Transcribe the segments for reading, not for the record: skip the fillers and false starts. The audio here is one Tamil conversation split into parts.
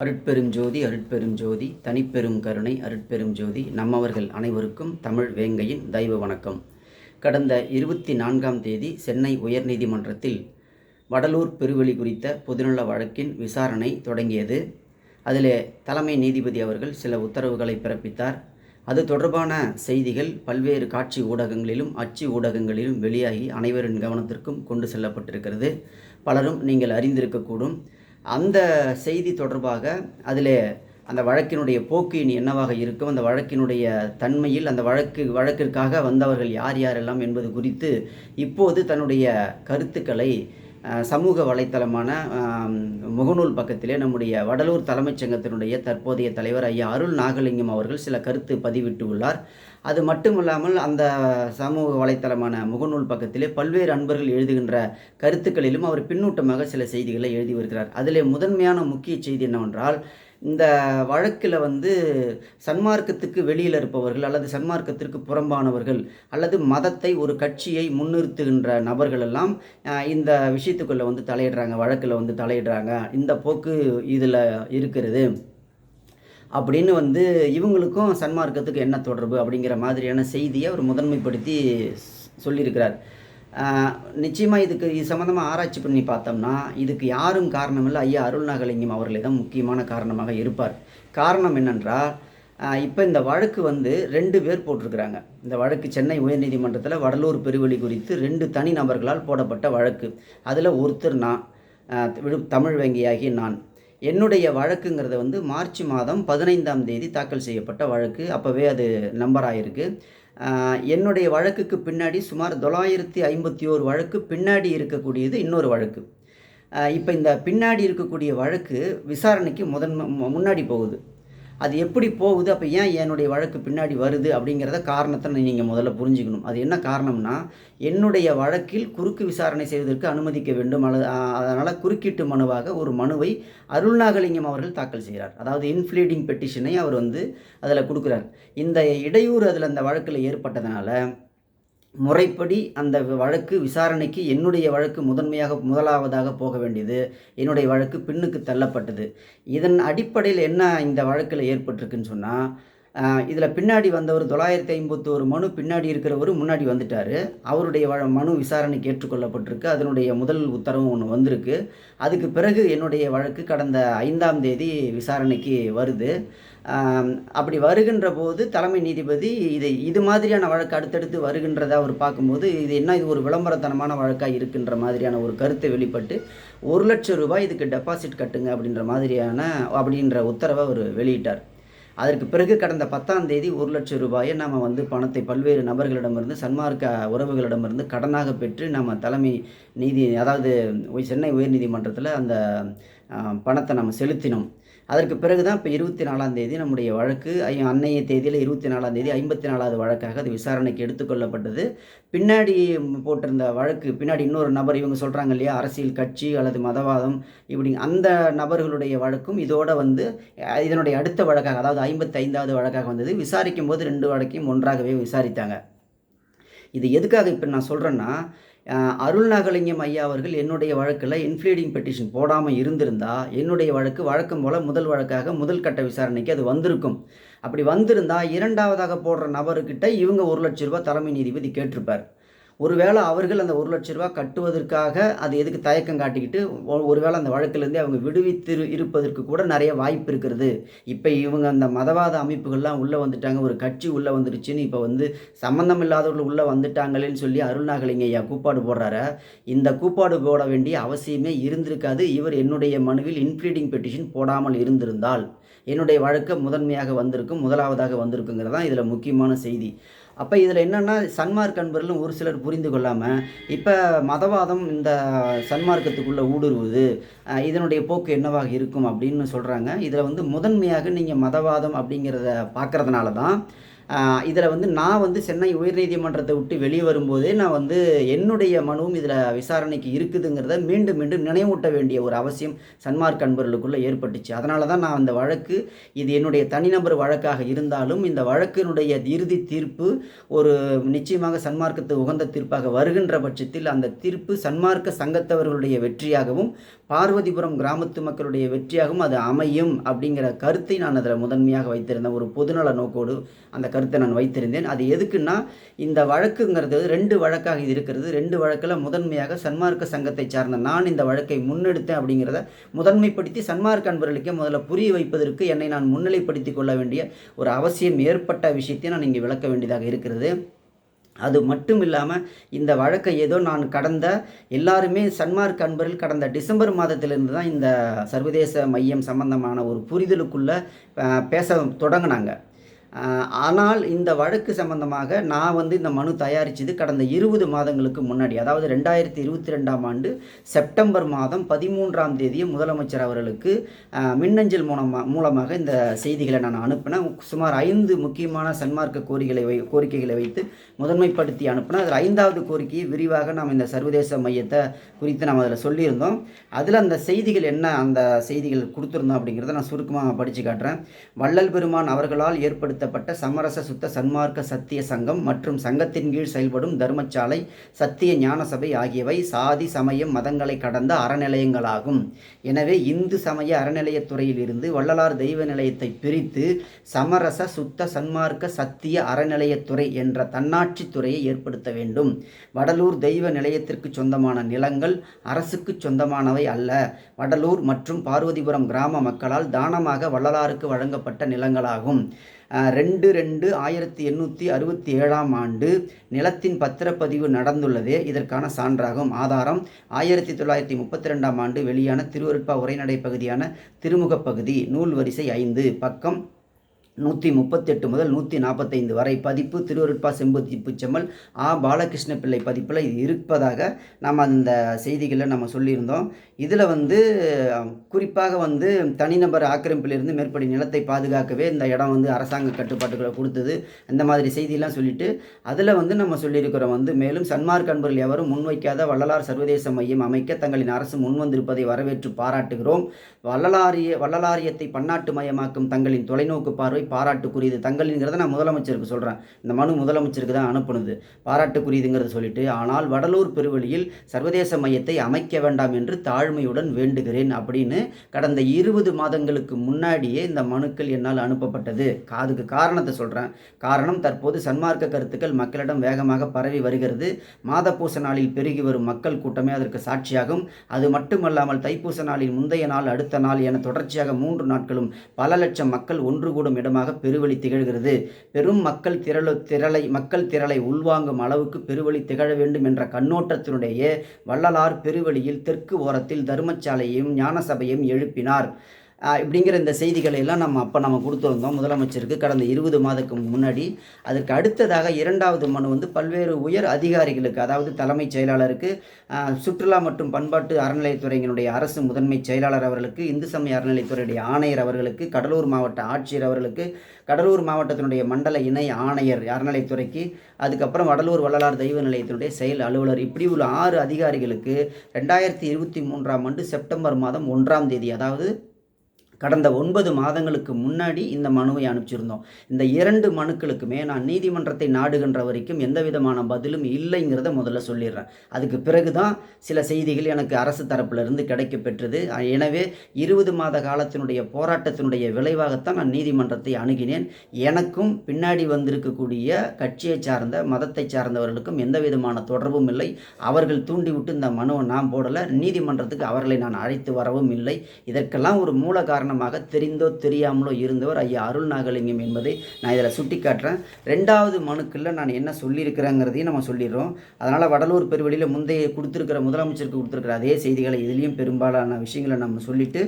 அருட்பெரும் ஜோதி அருட்பெரும் ஜோதி தனிப்பெரும் கருணை அருட்பெரும் ஜோதி நம்மவர்கள் அனைவருக்கும் தமிழ் வேங்கையின் தெய்வ வணக்கம். கடந்த 24ஆம் தேதி சென்னை உயர்நீதிமன்றத்தில் வடலூர் பெருவெளி குறித்த பொதுநல வழக்கின் விசாரணை தொடங்கியது. அதில் தலைமை நீதிபதி அவர்கள் சில உத்தரவுகளை பிறப்பித்தார். அது தொடர்பான செய்திகள் பல்வேறு காட்சி ஊடகங்களிலும் அச்சு ஊடகங்களிலும் வெளியாகி அனைவரின் கவனத்திற்கும் கொண்டு செல்லப்பட்டிருக்கிறது. பலரும் நீங்கள் அறிந்திருக்கக்கூடும். அந்த செய்தி தொடர்பாக அதில் அந்த வழக்கினுடைய போக்கு இனி என்னவாக இருக்கும், அந்த வழக்கினுடைய தன்மையில் அந்த வழக்கிற்காக வந்தவர்கள் யார் யாரெல்லாம் என்பது குறித்து இப்போது தன்னுடைய கருத்துக்களை சமூக வலைத்தளமான முகநூல் பக்கத்திலே நம்முடைய வடலூர் தலைமைச் சங்கத்தினுடைய தற்போதைய தலைவர் ஐயா அருள் நாகலிங்கம் அவர்கள் சில கருத்து பதிவிட்டு உள்ளார். அது மட்டுமில்லாமல் அந்த சமூக வலைத்தளமான முகநூல் பக்கத்திலே பல்வேறு அன்பர்கள் எழுதுகின்ற கருத்துக்களிலும் அவர் பின்னூட்டமாக சில செய்திகளை எழுதி வருகிறார். அதிலே முதன்மையான முக்கிய செய்தி என்னவென்றால், இந்த வழக்கில் சன்மார்க்கத்துக்கு வெளியில் இருப்பவர்கள் அல்லது சன்மார்க்கத்திற்கு புறம்பானவர்கள் அல்லது மதத்தை ஒரு கட்சியை முன்னிறுத்துகின்ற நபர்கள் எல்லாம் இந்த விஷயத்துக்குள்ளே தலையிடுறாங்க, வழக்கில் தலையிடுறாங்க, இந்த போக்கு இதில் இருக்கிறது அப்படின்னு இவங்களுக்கும் சன்மார்க்கத்துக்கு என்ன தொடர்பு அப்படிங்கிற மாதிரியான செய்தியை அவர் முதன்மைப்படுத்தி சொல்லியிருக்கிறார். நிச்சயமாக இது சம்மந்தமாக ஆராய்ச்சி பண்ணி பார்த்தோம்னா இதுக்கு யாரும் காரணம் இல்லை, ஐயா அருள் நாகலிங்கம் அவர்களே தான் முக்கியமான காரணமாக இருப்பார். காரணம் என்னென்றால், இப்போ இந்த வழக்கு 2 பேர் போட்டிருக்கிறாங்க. இந்த வழக்கு சென்னை உயர்நீதிமன்றத்தில் வடலூர் பெருவெளி குறித்து 2 தனி நபர்களால் போடப்பட்ட வழக்கு. அதில் ஒருத்தர் நான், தமிழ் வேங்கையாகிய நான். என்னுடைய வழக்குங்கிறத மார்ச் மாதம் 15ஆம் தேதி தாக்கல் செய்யப்பட்ட வழக்கு. அப்போவே அது நம்பர் ஆகிருக்கு. என்னுடைய வழக்குக்கு பின்னாடி சுமார் 951 வழக்கு பின்னாடி இருக்கக்கூடியது இன்னொரு வழக்கு. இப்போ இந்த பின்னாடி இருக்கக்கூடிய வழக்கு விசாரணைக்கு முன்னாடி போகுது. அது எப்படி போகுது, அப்போ ஏன் என்னுடைய வழக்கு பின்னாடி வருது அப்படிங்கிறத காரணத்தை நீங்கள் முதல்ல புரிஞ்சுக்கணும். அது என்ன காரணம்னா, என்னுடைய வழக்கில் குறுக்கு விசாரணை செய்வதற்கு அனுமதிக்க வேண்டும், அதனால் குறுக்கீட்டு மனுவாக ஒரு மனுவை அருள் நாகலிங்கம் அவர்கள் தாக்கல் செய்கிறார். அதாவது இன்ஃப்ளீடிங் பெட்டிஷனை அவர் அதில் கொடுக்குறார். இந்த இடையூறு அதில் அந்த வழக்கில் ஏற்பட்டதுனால முறைப்படி அந்த வழக்கு விசாரணைக்கு என்னுடைய வழக்கு முதலாவதாக போக வேண்டியது, என்னுடைய வழக்கு பின்னுக்கு தள்ளப்பட்டது. இதன் அடிப்படையில் என்ன இந்த வழக்கில் ஏற்பட்டிருக்குன்னு சொன்னால், இதில் பின்னாடி வந்தவர் 951 மனு பின்னாடி இருக்கிறவர் முன்னாடி வந்துட்டார். அவருடைய மனு விசாரணைக்கு ஏற்றுக்கொள்ளப்பட்டிருக்கு. அதனுடைய முதல் உத்தரவு ஒன்று வந்திருக்கு. அதுக்கு பிறகு என்னுடைய வழக்கு கடந்த 5ஆம் தேதி விசாரணைக்கு வருது. அப்படி வருகின்ற போது தலைமை நீதிபதி இது மாதிரியான வழக்கு அடுத்தடுத்து வருகின்றதை அவர் பார்க்கும்போது இது ஒரு விளம்பரத்தனமான வழக்காக இருக்கின்ற மாதிரியான ஒரு கருத்தை வெளிப்பட்டு 1 லட்சம் ரூபாய் இதுக்கு டெபாசிட் கட்டுங்க அப்படின்ற உத்தரவை அவர் வெளியிட்டார். அதற்கு பிறகு கடந்த 10ஆம் தேதி 1 லட்சம் ரூபாயை நாம் பணத்தை பல்வேறு நபர்களிடமிருந்து சன்மார்க்க உறவுகளிடமிருந்து கடனாக பெற்று நம்ம தலைமை அதாவது சென்னை உயர்நீதிமன்றத்தில் அந்த பணத்தை நம்ம செலுத்தினோம். அதற்கு பிறகு தான் இப்போ 24ஆம் தேதி நம்முடைய வழக்கு அன்னைய தேதியில் 24ஆம் தேதி 54வது வழக்காக அது விசாரணைக்கு எடுத்துக்கொள்ளப்பட்டது. பின்னாடி போட்டிருந்த வழக்கு பின்னாடி இன்னொரு நபர், இவங்க சொல்கிறாங்க இல்லையா, அரசியல் கட்சி அல்லது மதவாதம், இப்படி அந்த நபர்களுடைய வழக்கும் இதோட இதனுடைய அடுத்த வழக்காக, அதாவது 55வது வழக்காக வந்தது. விசாரிக்கும் போது 2 வழக்கையும் ஒன்றாகவே விசாரித்தாங்க. இது எதுக்காக இப்போ நான் சொல்கிறேன்னா, அருள் நாகலிங்கம் ஐயா அவர்கள் என்னுடைய வழக்கில் இன்ஃப்ளீடிங் பெட்டிஷன் போடாமல் இருந்திருந்தால் என்னுடைய வழக்கு வழக்கம் போல் முதல் வழக்காக முதல் கட்ட விசாரணைக்கு அது வந்திருக்கும். அப்படி வந்திருந்தால் 2ஆவதாக போடுற நபர்கிட்ட இவங்க 1 லட்சம் ரூபாய் தலைமை நீதிபதி கேட்டிருப்பார். ஒருவேளை அவர்கள் அந்த 1 லட்ச ரூபா கட்டுவதற்காக அது எதுக்கு தயக்கம் காட்டிக்கிட்டு ஒருவேளை அந்த வழக்கிலேருந்தே அவங்க விடுவித்து இருப்பதற்கு கூட நிறைய வாய்ப்பு இருக்கிறது. இப்போ இவங்க அந்த மதவாத அமைப்புகள்லாம் உள்ளே வந்துட்டாங்க, ஒரு கட்சி உள்ளே வந்துருச்சுன்னு இப்போ சம்மந்தம் இல்லாதவர்கள் உள்ளே வந்துட்டாங்களேன்னு சொல்லி அருள் நாகலிங்கம் ஐயா கூப்பாடு போடுறாரு. இந்த கூப்பாடு போட வேண்டிய அவசியமே இருந்திருக்காது. இவர் என்னுடைய மனுவில் இன்ஃப்ளீடிங் பெட்டிஷன் போடாமல் இருந்திருந்தால் என்னுடைய வழக்கு முதலாவதாக வந்திருக்குங்கிறது தான் இதில் முக்கியமான செய்தி. அப்போ இதில் என்னென்னா, சன்மார்க்க அன்பர்களும் ஒரு சிலர் புரிந்து கொள்ளாமல் இப்போ மதவாதம் இந்த சன்மார்க்கத்துக்குள்ளே ஊடுருவுது, இதனுடைய போக்கு என்னவாக இருக்கும் அப்படின்னு சொல்கிறாங்க. இதில் முதன்மையாக நீங்கள் மதவாதம் அப்படிங்கிறத பார்க்குறதுனால தான் இதில் வந்து நான் வந்து சென்னை உயர்நீதிமன்றத்தை விட்டு வெளியே வரும்போதே நான் வந்து என்னுடைய மனுவும் இதில் விசாரணைக்கு இருக்குதுங்கிறத மீண்டும் மீண்டும் நினைவூட்ட வேண்டிய ஒரு அவசியம் சன்மார்க்க அன்பர்களுக்குள்ளே ஏற்பட்டுச்சு. அதனால தான் நான் அந்த வழக்கு இது என்னுடைய தனிநபர் வழக்காக இருந்தாலும் இந்த வழக்கினுடைய இறுதி தீர்ப்பு ஒரு நிச்சயமாக சன்மார்க்கத்து உகந்த தீர்ப்பாக வருகின்ற பட்சத்தில் அந்த தீர்ப்பு சன்மார்க்க சங்கத்தவர்களுடைய வெற்றியாகவும் பார்வதிபுரம் கிராமத்து மக்களுடைய வெற்றியாகவும் அது அமையும் அப்படிங்கிற கருத்தை நான் அதில் முதன்மையாக வைத்திருந்தேன். ஒரு பொதுநல நோக்கோடு அந்த கருத்தை நான் வைத்திருந்தேன். அது எதுக்குன்னா, இந்த வழக்குங்கிறது 2 வழக்காக இது இருக்கிறது. 2 வழக்கில் முதன்மையாக சன்மார்க்க சங்கத்தை சார்ந்த நான் இந்த வழக்கை முன்னெடுத்தேன் அப்படிங்கிறத முதன்மைப்படுத்தி சன்மார்க்க அன்பர்களுக்கே முதல்ல புரிய வைப்பதற்கு என்னை நான் முன்னிலைப்படுத்தி கொள்ள வேண்டிய ஒரு அவசியம் ஏற்பட்ட விஷயத்தை நான் இங்கே விளக்க வேண்டியதாக இருக்கிறது. அது மட்டும் இல்லாமல் இந்த வழக்கை ஏதோ நான் எல்லாருமே சன்மார்க்க அன்பர்கள் கடந்த டிசம்பர் மாதத்திலிருந்து தான் இந்த சர்வதேச மையம் சம்பந்தமான ஒரு புரிதலுக்குள்ளே பேச தொடங்கினாங்க. ஆனால் இந்த வழக்கு சம்பந்தமாக நான் வந்து இந்த மனு தயாரித்தது கடந்த 20 மாதங்களுக்கு முன்னாடி, அதாவது 2022ஆம் ஆண்டு செப்டம்பர் மாதம் 13ஆம் தேதியே முதலமைச்சர் அவர்களுக்கு மின்னஞ்சல் மூலமாக இந்த செய்திகளை நான் அனுப்பினேன். சுமார் 5 முக்கியமான சன்மார்க்க கோரிக்கைகளை வைத்து முதன்மைப்படுத்தி அனுப்பினேன். அதில் 5வது கோரிக்கையை விரிவாக நாம் இந்த சர்வதேச மையத்தை குறித்து நாம் அதில் சொல்லியிருந்தோம். அதில் அந்த செய்திகள் என்ன, அந்த செய்திகள் கொடுத்துருந்தோம் அப்படிங்கிறத நான் சுருக்கமாக படித்து காட்டுறேன். வள்ளல் பெருமான் அவர்களால் ஏற்படுத்தப்பட்ட சமரச சுத்த சன்மார்க்க சத்திய சங்கம் மற்றும் சங்கத்தின் கீழ் செயல்படும் தர்மசாலை, சத்திய ஞான சபை ஆகியவை சாதி சமயம் மதங்களை கடந்த அறநிலையங்களாகும். எனவே இந்து சமய அறநிலையத்துறையில் இருந்து வள்ளலார் தெய்வ நிலையத்தை பிரித்து சமரச சுத்த சன்மார்க்க சத்திய அறநிலையத்துறை என்ற தன்னாட்சி துறையை ஏற்படுத்த வேண்டும். வடலூர் தெய்வ நிலையத்திற்கு சொந்தமான நிலங்கள் அரசுக்கு சொந்தமானவை அல்ல. வடலூர் மற்றும் பார்வதிபுரம் கிராம மக்களால் தானமாக வள்ளலாருக்கு வழங்கப்பட்ட நிலங்களாகும். 2/2/1867ஆம் ஆண்டு நிலத்தின் பத்திரப்பதிவு நடந்துள்ளதே இதற்கான சான்றாகும். ஆதாரம் 1932ஆம் ஆண்டு வெளியான திருவருட்பா உரைநடை பகுதியான திருமுகப் பகுதி, நூல் வரிசை 5, பக்கம் 138 முதல் 145 வரை. பதிப்பு திருவருட்பா செம்புத்திப்பு செம்மல் பாலகிருஷ்ண பிள்ளை பதிப்பில் இது இருப்பதாக நாம் அந்த செய்திகளில் நம்ம சொல்லியிருந்தோம். இதில் வந்து குறிப்பாக வந்து தனிநபர் ஆக்கிரமிப்பிலிருந்து மேற்படி நிலத்தை பாதுகாக்கவே இந்த இடம் வந்து அரசாங்க கட்டுப்பாட்டுகளை கொடுத்தது, இந்த மாதிரி செய்தியெல்லாம் சொல்லிட்டு அதில் வந்து நம்ம சொல்லியிருக்கிறோம் வந்து மேலும் சன்மார்க்க அன்பர்கள் எவரும் முன்வைக்காத வள்ளலார் சர்வதேச மையம் அமைக்க தங்களின் அரசு முன்வந்திருப்பதை வரவேற்று பாராட்டுகிறோம். வள்ளலாரியத்தை பன்னாட்டு மயமாக்கும் தங்களின் தொலைநோக்கு பார்வை பாராட்டுக்குரியது. தங்களின்ங்கிறத நான் முதலமைச்சருக்கு சொல்கிறேன். இந்த மனு முதலமைச்சருக்கு தான் அனுப்புனது. பாராட்டுக்குரியதுங்கிறத சொல்லிட்டு, ஆனால் வடலூர் பெருவெளியில் சர்வதேச மையத்தை அமைக்க வேண்டாம் என்று தாழ்மையுடன் வேண்டுகிறேன் அப்படின்னு கடந்த 20 மாதங்களுக்கு முன்னாடியே இந்த மனுக்கள் என்னால் அனுப்பப்பட்டது. அதுக்கு காரணத்தை சொல்கிறேன். காரணம், தற்போது சன்மார்க்க கருத்துக்கள் மக்களிடம் வேகமாக பரவி வருகிறது. மாதப்பூச நாளில் பெருகி வரும் மக்கள் கூட்டமே அதற்கு சாட்சியாகும். அது மட்டுமல்லாமல் தைப்பூச நாளின் முந்தைய நாள், அடுத்த நாள் என தொடர்ச்சியாக 3 நாட்களும் பல லட்சம் மக்கள் ஒன்று கூடும் இடமாக பெருவெளி திகழ்கிறது. பெரும் மக்கள் திரளை உள்வாங்கும் அளவுக்கு பெருவெளி திகழ வேண்டும் என்ற கண்ணோட்டத்தினுடைய வள்ளலார் பெருவெளியில் தெற்கு ஓரத்தில் தர்மசாலையையும் ஞான சபையும் எழுப்பினார். இப்படிங்கிற இந்த செய்திகளை எல்லாம் நம்ம கொடுத்துருந்தோம் முதலமைச்சருக்கு கடந்த 20 மாதத்துக்கு முன்னாடி. அதற்கு அடுத்ததாக 2வது மனு வந்து பல்வேறு உயர் அதிகாரிகளுக்கு, அதாவது தலைமைச் செயலாளருக்கு, சுற்றுலா மற்றும் பண்பாட்டு அறநிலையத்துறையினுடைய அரசு முதன்மை செயலாளர் அவர்களுக்கு, இந்து சமய அறநிலையத்துறையுடைய ஆணையர் அவர்களுக்கு, கடலூர் மாவட்ட ஆட்சியர் அவர்களுக்கு, கடலூர் மாவட்டத்தினுடைய மண்டல இணை ஆணையர் அறநிலையத்துறைக்கு, அதுக்கப்புறம் வடலூர் வள்ளலார் தெய்வ நிலையத்தினுடைய செயல் அலுவலர், இப்படி உள்ள 6 அதிகாரிகளுக்கு 2023ஆம் ஆண்டு செப்டம்பர் மாதம் 1ஆம் தேதி, அதாவது கடந்த 9 மாதங்களுக்கு முன்னாடி இந்த மனுவை அனுப்பிச்சிருந்தோம். இந்த 2 மனுக்களுக்குமே நான் நீதிமன்றத்தை நாடுகின்ற வரைக்கும் எந்த விதமான பதிலும் இல்லைங்கிறத முதல்ல சொல்லிடுறேன். அதுக்கு பிறகு தான் சில செய்திகள் எனக்கு அரசு தரப்பிலிருந்து கிடைக்க பெற்றது. எனவே 20 மாத காலத்தினுடைய போராட்டத்தினுடைய விளைவாகத்தான் நான் நீதிமன்றத்தை அணுகினேன். எனக்கும் பின்னாடி வந்திருக்கக்கூடிய கட்சியை சார்ந்த மதத்தை சார்ந்தவர்களுக்கும் எந்த விதமான தொடர்பும் இல்லை. அவர்கள் தூண்டிவிட்டு இந்த மனுவை நான் போடலை. நீதிமன்றத்துக்கு அவர்களை நான் அழைத்து வரவும் இல்லை. இதற்கெல்லாம் ஒரு மூல காரணமாக தெரிந்தோ தெரியாமலோ இருந்தவர் ஐயா அருள் நாகலிங்கம் என்பதை நான் இதில் சுட்டி காட்டுறேன். 2வது மனுக்களில் நான் என்ன சொல்லியிருக்கிறேங்கிறதையும் நம்ம சொல்லிடுறோம். அதனால் வடலூர் பெருவெளியில் முந்தைய முதலமைச்சருக்கு கொடுத்துருக்கிற அதே செய்திகளை இதிலையும் பெரும்பாலான விஷயங்களை நம்ம சொல்லிட்டு,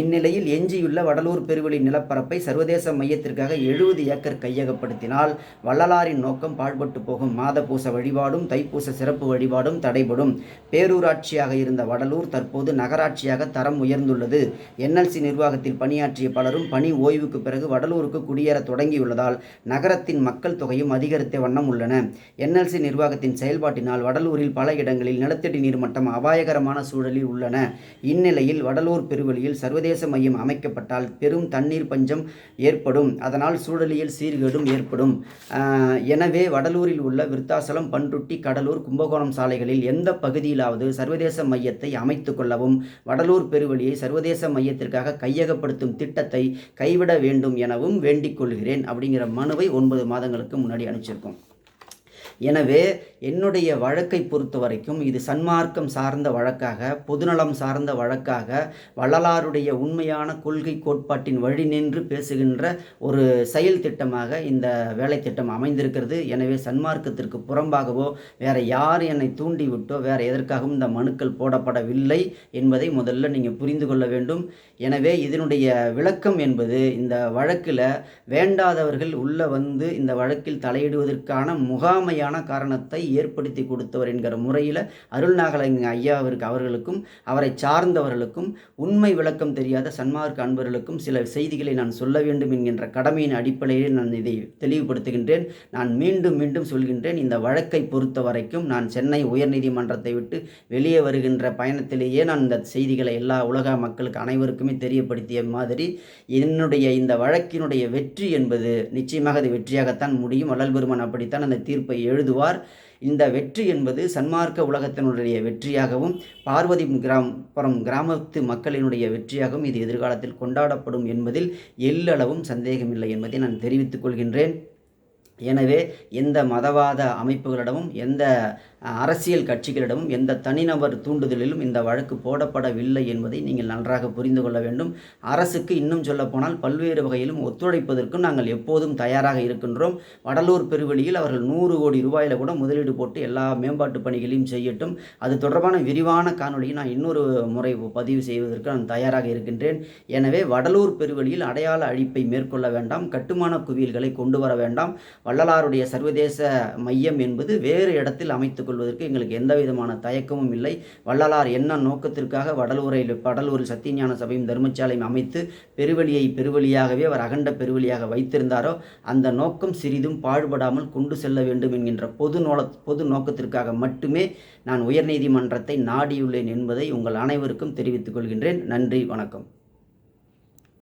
இந்நிலையில் எஞ்சியுள்ள வடலூர் பெருவெளி நிலப்பரப்பை சர்வதேச மையத்திற்காக 70 ஏக்கர் கையகப்படுத்தினால் வள்ளலாரின் நோக்கம் பாழ்பட்டு போகும். மாதப்பூச வழிபாடும் தைப்பூச சிறப்பு வழிபாடும் தடைபடும். பேரூராட்சியாக இருந்த வடலூர் தற்போது நகராட்சியாக தரம் உயர்ந்துள்ளது. NLC நிர்வாகத்தில் பணியாற்றிய பலரும் பணி ஓய்வுக்கு பிறகு வடலூருக்கு குடியேற தொடங்கியுள்ளதால் நகரத்தின் மக்கள் தொகையும் அதிகரித்த வண்ணம் உள்ளன. NLC நிர்வாகத்தின் செயல்பாட்டினால் வடலூரில் பல இடங்களில் நிலத்தடி நீர்மட்டம் அபாயகரமான சூழலில் உள்ளன. இந்நிலையில் வடலூர் பெருவெளியில் சர்வதேச மையம் அமைக்கப்பட்டால் பெரும் தண்ணீர் பஞ்சம் ஏற்படும். அதனால் சூழலியல் சீர்கேடும் ஏற்படும். எனவே வடலூரில் உள்ள விருத்தாசலம், பண்ருட்டி, கடலூர், கும்பகோணம் சாலைகளில் எந்த பகுதியிலாவது சர்வதேச மையத்தை அமைத்து கொள்ளவும், வடலூர் பெருவெளியை சர்வதேச மையத்திற்காக கையகப்படுத்தும் திட்டத்தை கைவிட வேண்டும் எனவும் வேண்டிக் கொள்கிறேன் அப்படிங்கிற மனுவை 9 மாதங்களுக்கு முன்னாடி அனுப்பிச்சிருக்கோம். எனவே என்னுடைய வழக்கை பொறுத்த வரைக்கும் இது சன்மார்க்கம் சார்ந்த வழக்காக, பொதுநலம் சார்ந்த வழக்காக, வள்ளலாருடைய உண்மையான கொள்கை கோட்பாட்டின் வழி நின்று பேசுகின்ற ஒரு செயல் திட்டமாக இந்த வேலை திட்டம் அமைந்திருக்கிறது. எனவே சன்மார்க்கத்திற்கு புறம்பாகவோ வேறு யார் என்னை தூண்டிவிட்டோ வேறு எதற்காகவும் இந்த மனுக்கள் போடப்படவில்லை என்பதை முதல்ல நீங்கள் புரிந்து கொள்ள வேண்டும். எனவே இதனுடைய விளக்கம் என்பது, இந்த வழக்கில் வேண்டாதவர்கள் உள்ள வந்து இந்த வழக்கில் தலையிடுவதற்கான முகாமையான காரணத்தை ஏற்படுத்தி கொடுத்தவர் என்கிற முறையில் அருள்நாகலிங்க ஐயாவிற்கு அவர்களுக்கும் அவரை சார்ந்தவர்களுக்கும் உண்மை விளக்கம் தெரியாத சன்மார்க்க அன்பர்களுக்கும் சில செய்திகளை நான் சொல்ல வேண்டும் என்கின்ற கடமையின் அடிப்படையில் நான் இதை தெளிவுபடுத்துகின்றேன். நான் மீண்டும் மீண்டும் சொல்கின்றேன், இந்த வழக்கை பொறுத்த வரைக்கும் நான் சென்னை உயர்நீதிமன்றத்தை விட்டு வெளியே வருகின்ற பயணத்திலேயே நான் இந்த செய்திகளை எல்லா உலக மக்களுக்கு அனைவருக்குமே தெரியப்படுத்திய மாதிரி என்னுடைய இந்த வழக்கினுடைய வெற்றி என்பது நிச்சயமாக அது வெற்றியாகத்தான் முடியும். வள்ளல் பெருமான் அப்படித்தான் அந்த தீர்ப்பை எழுதுவார். இந்த வெற்றி என்பது சன்மார்க்க உலகத்தினுடைய வெற்றியாகவும் பார்வதிபுரம் கிராமத்து மக்களினுடைய வெற்றியாகவும் இது எதிர்காலத்தில் கொண்டாடப்படும் என்பதில் எள்ளளவும் சந்தேகமில்லை என்பதை நான் தெரிவித்துக் கொள்கின்றேன். எனவே எந்த மதவாத அமைப்புகளிடமும், எந்த அரசியல் கட்சிகளிடமும், எந்த தனிநபர் தூண்டுதலிலும் இந்த வழக்கு போடப்படவில்லை என்பதை நீங்கள் நன்றாக புரிந்து கொள்ள வேண்டும். அரசுக்கு இன்னும் சொல்லப்போனால் பல்வேறு வகையிலும் ஒத்துழைப்பதற்கும் நாங்கள் எப்போதும் தயாராக இருக்கின்றோம். வடலூர் பெருவெளியில் அவர்கள் 100 கோடி ரூபாயில் கூட முதலீடு போட்டு எல்லா மேம்பாட்டு பணிகளையும் செய்யட்டும். அது தொடர்பான விரிவான காணொலியை நான் இன்னொரு முறை பதிவு செய்வதற்கு நான் தயாராக இருக்கின்றேன். எனவே வடலூர் பெருவெளியில் அடையாள அழிப்பை மேற்கொள்ள வேண்டாம், கட்டுமான குவியல்களை கொண்டு வர வேண்டாம். வள்ளலாருடைய சர்வதேச மையம் என்பது வேறு இடத்தில் அமைத்துக் கொள்வதற்கு எங்களுக்கு எந்த விதமான தயக்கமும் இல்லை. வள்ளலார் என்ன நோக்கத்திற்காக வடலூரில் சத்தியஞான சபையும் தர்மசாலையும் அமைத்து பெருவெளியாகவே அவர் அகண்ட பெருவெளியாக வைத்திருந்தாரோ அந்த நோக்கம் சிறிதும் பாழ்படாமல் கொண்டு செல்ல வேண்டும் என்கின்ற பொது நோக்கத்திற்காக மட்டுமே நான் உயர்நீதிமன்றத்தை நாடியுள்ளேன் என்பதை உங்கள் அனைவருக்கும் தெரிவித்துக் கொள்கின்றேன். நன்றி, வணக்கம்.